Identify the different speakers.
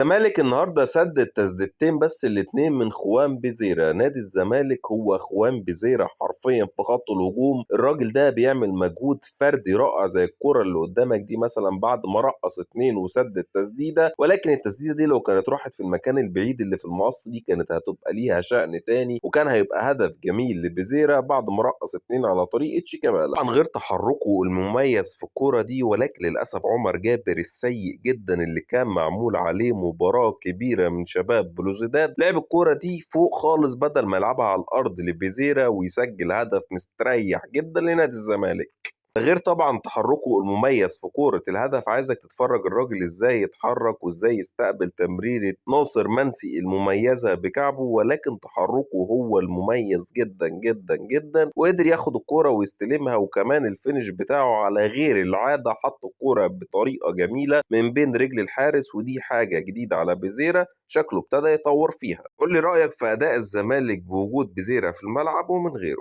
Speaker 1: الزمالك النهارده سدد تسديدتين بس الاتنين من خوان بيزيرا. نادي الزمالك هو خوان بيزيرا حرفيا في خط الهجوم. الراجل ده بيعمل مجهود فردي رائع زي الكرة اللي قدامك دي مثلا بعد ما رقص اتنين وسدد تسديدة، ولكن التسديدة دي لو كانت راحت في المكان البعيد اللي في المقص دي كانت هتبقى ليها شأن تاني، وكان هيبقى هدف جميل لبيزيرا بعد ما رقص اتنين على طريقة شيكابالا. طبعا غير تحركه المميز في الكرة دي، ولكن للأسف عمر جابر السيء جدا اللي كان معمول عليه مباراة كبيرة من شباب بلوزداد لعب الكورة دي فوق خالص بدل ما يلعبها على الأرض لبيزيرا ويسجل هدف مستريح جدا لنادي الزمالك. ده غير طبعا تحركه المميز في كورة الهدف. عايزك تتفرج الراجل ازاي يتحرك وازاي يستقبل تمريرة ناصر منسي المميزة بكعبه، ولكن تحركه هو المميز جدا جدا جدا، وقدر ياخد الكورة ويستلمها، وكمان الفينش بتاعه على غير العادة، حط الكورة بطريقة جميلة من بين رجل الحارس، ودي حاجة جديدة على بيزيرا شكله ابتدى يطور فيها. قول لي رأيك في أداء الزمالك بوجود بيزيرا في الملعب ومن غيره.